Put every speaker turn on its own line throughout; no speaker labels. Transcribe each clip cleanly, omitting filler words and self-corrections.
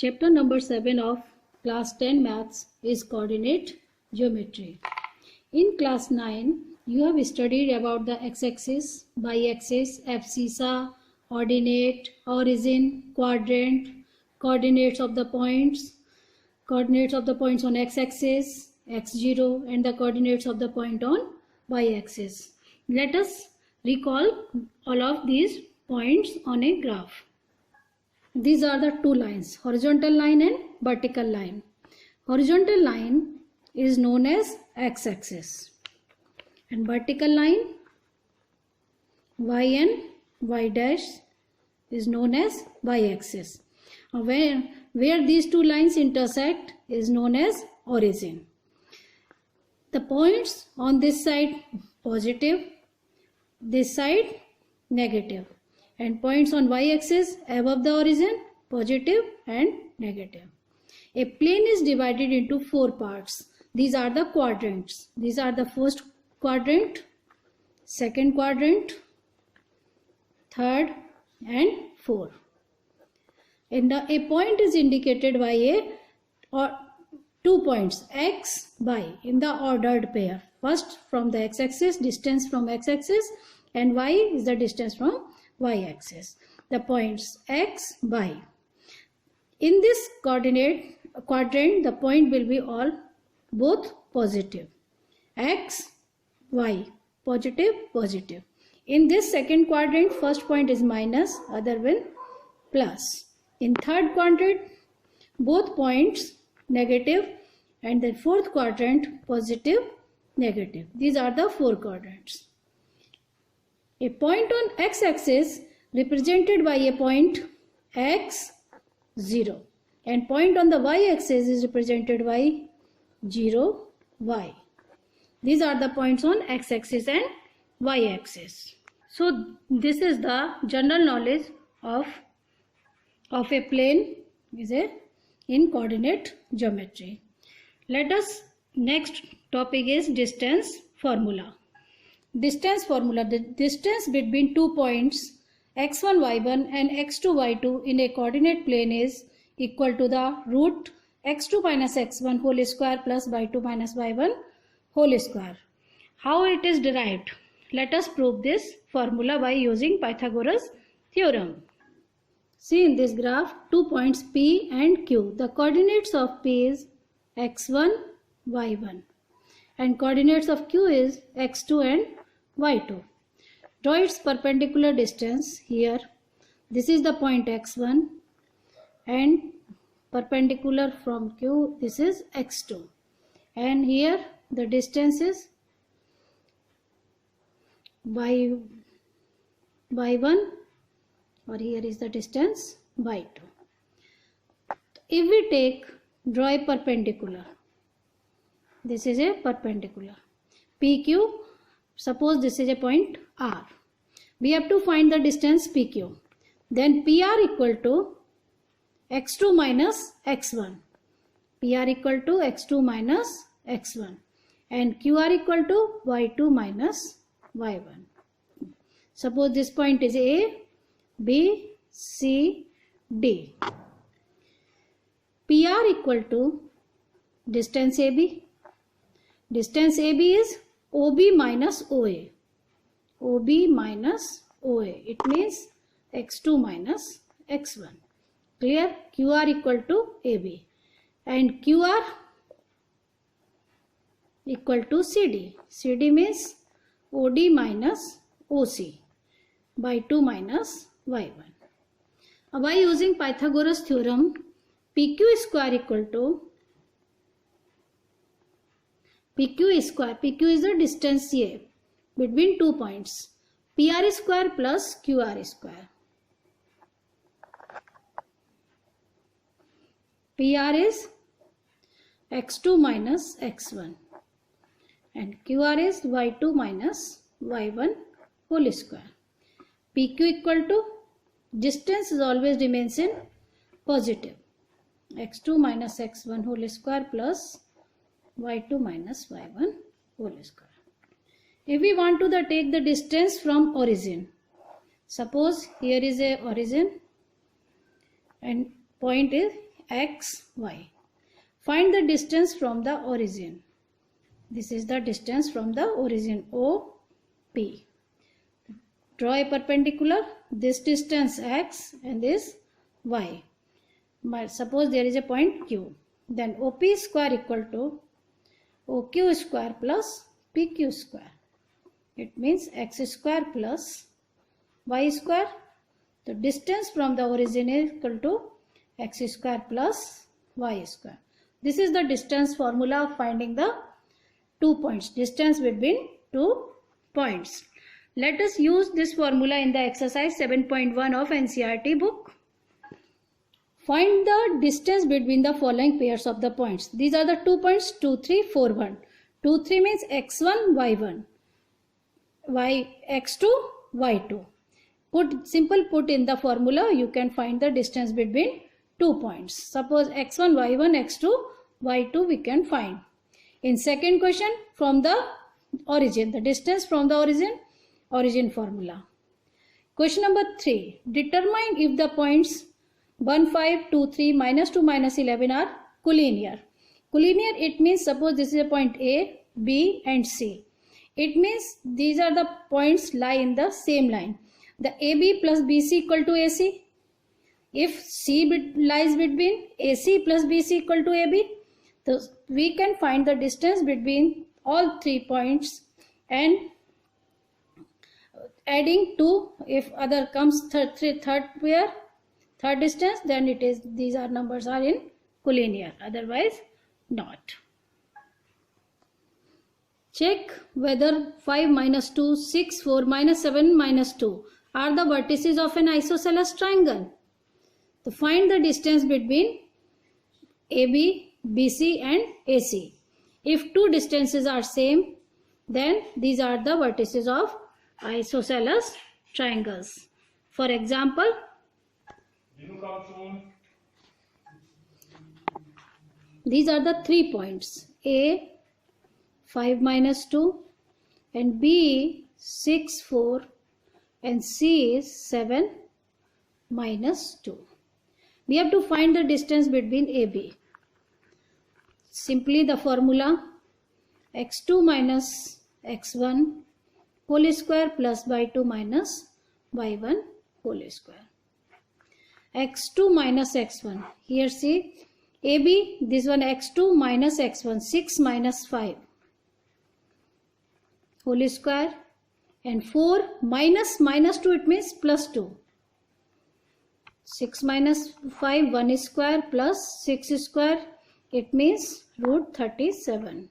Chapter number 7 of class 10 maths is coordinate geometry. In class 9, you have studied about the x-axis, y-axis, abscissa, ordinate, origin, quadrant, coordinates of the points on x-axis, x0, and the coordinates of the point on y-axis. Let us recall all of these points on a graph. These are the two lines, horizontal line and vertical line. Horizontal line is known as x-axis and vertical line y and y dash is known as y-axis. Where these two lines intersect is known as origin. The points on this side positive, this side negative, and points on y-axis above the origin positive and negative. A plane is divided into four parts. These are the quadrants. These are the first quadrant, second quadrant, third and fourth. And a point is indicated by two points x, y in the ordered pair. First from the x-axis, distance from x-axis, and y is the distance from y-axis. The points x, y. In this coordinate quadrant, the point will be both positive. X, y, positive, positive. In this second quadrant, first point is minus, other one plus. In third quadrant, both points negative, and the fourth quadrant positive, negative. These are the four quadrants. A point on x-axis represented by a point x, 0, and point on the y-axis is represented by 0, y. These are the points on x-axis and y-axis. So this is the general knowledge of a plane in coordinate geometry. Let us next topic is distance formula. Distance formula. The distance between 2 points x1 y1 and x2 y2 in a coordinate plane is equal to the root x2 minus x1 whole square plus y2 minus y1 whole square. How it is derived? Let us prove this formula by using Pythagoras theorem. See in this graph 2 points P and Q. The coordinates of P is x1, y1 and coordinates of Q is x2 and y2. Draw its perpendicular distance here. This is the point x1 and perpendicular from Q, this is x2. And here the distance is y1, or here is the distance y2. If we draw a perpendicular, this is a perpendicular PQ. Suppose this is a point R. We have to find the distance PQ. Then PR equal to x2 minus x1. PR equal to x2 minus x1. And QR equal to y2 minus y1. Suppose this point is A, B, C, D. PR equal to distance AB. Distance AB is OB minus OA. OB minus OA. It means x2 minus x1. Clear? QR equal to AB. And QR equal to CD. CD means OD minus OC by 2 minus y1. By using Pythagoras theorem, PQ square equal to PQ square. PQ is the distance A between 2 points. PR square plus QR square. PR is x2 minus x1 and QR is y2 minus y1 whole square. PQ equal to distance is always remains in positive. x2 minus x1 whole square plus y2 minus y1 whole square. If we want to take the distance from origin, suppose here is a origin and point is x, y. Find the distance from the origin. This is the distance from the origin OP. Draw a perpendicular. This distance x and this y. Suppose there is a point Q. Then OP square equal to OQ square plus PQ square. It means x square plus y square. The distance from the origin is equal to x square plus y square. This is the distance formula of finding the 2 points. Distance between 2 points. Let us use this formula in the exercise 7.1 of NCERT book. Find the distance between the following pairs of the points. These are the 2 points 2, 3, 4, 1. 2, 3 means x1, y1. X2, y2. Put in the formula, you can find the distance between 2 points. Suppose x1, y1, x2, y2 we can find. In second question, from the origin, the distance from the origin formula. Question number 3. Determine if the points 1, 5, 2, 3, minus 2, minus 11 are collinear. Collinear, it means suppose this is a point A, B and C. It means these are the points lie in the same line. The AB plus BC equal to AC. If C lies between AC plus BC equal to AB, so we can find the distance between all 3 points and adding 2, if other comes third distance, then it is these are numbers are in collinear, otherwise not. Check whether 5 minus 2, 6, 4, minus 7, minus 2 are the vertices of an isosceles triangle. To find the distance between AB, BC and AC. If 2 distances are same, then these are the vertices of isosceles triangles. For example, these are the 3 points. A 5 minus 2 and B 6, 4 and C is 7 minus 2. We have to find the distance between AB. Simply the formula x2 minus x1 whole square plus y2 minus y1 whole square. x2 minus x1. Here see AB, this one x2 minus x1, 6 minus 5 whole square, and 4 minus 2, it means plus 2. 6 minus 5, 1 square plus 6 square, it means root 37.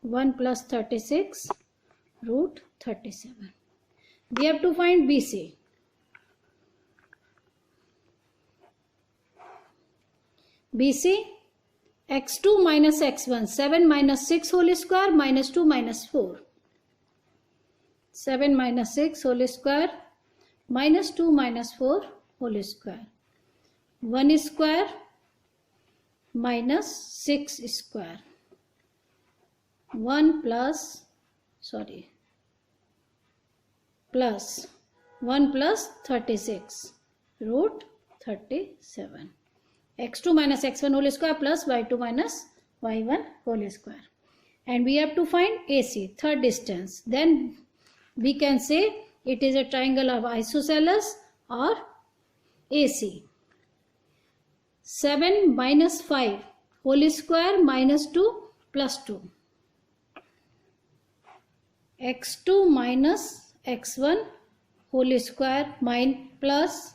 1 plus 36, root 37. We have to find BC. BC, x2 minus x1, 7 minus 6 whole square minus 2 minus 4. 7 minus 6 whole square minus 2 minus 4 whole square. 1 square minus 6 square. 1 plus 1 plus 36 root 37. x2 minus x1 whole square plus y2 minus y1 whole square. And we have to find AC, third distance. Then we can say it is a triangle of isosceles or AC. 7 minus 5 whole square minus 2 plus 2. x2 minus x1 whole square plus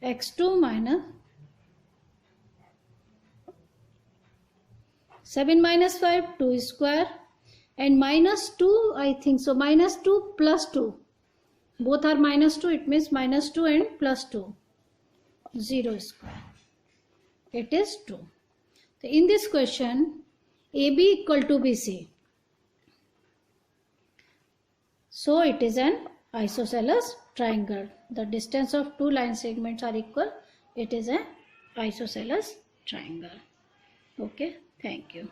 x2 minus 7 minus 5, 2 square, and minus 2, I think so, minus 2 plus 2. Both are minus 2, it means minus 2 and plus 2. 0 square. It is 2. So in this question, AB equal to BC. So it is an isosceles triangle. The distance of 2 line segments are equal. It is an isosceles triangle. Okay, thank you.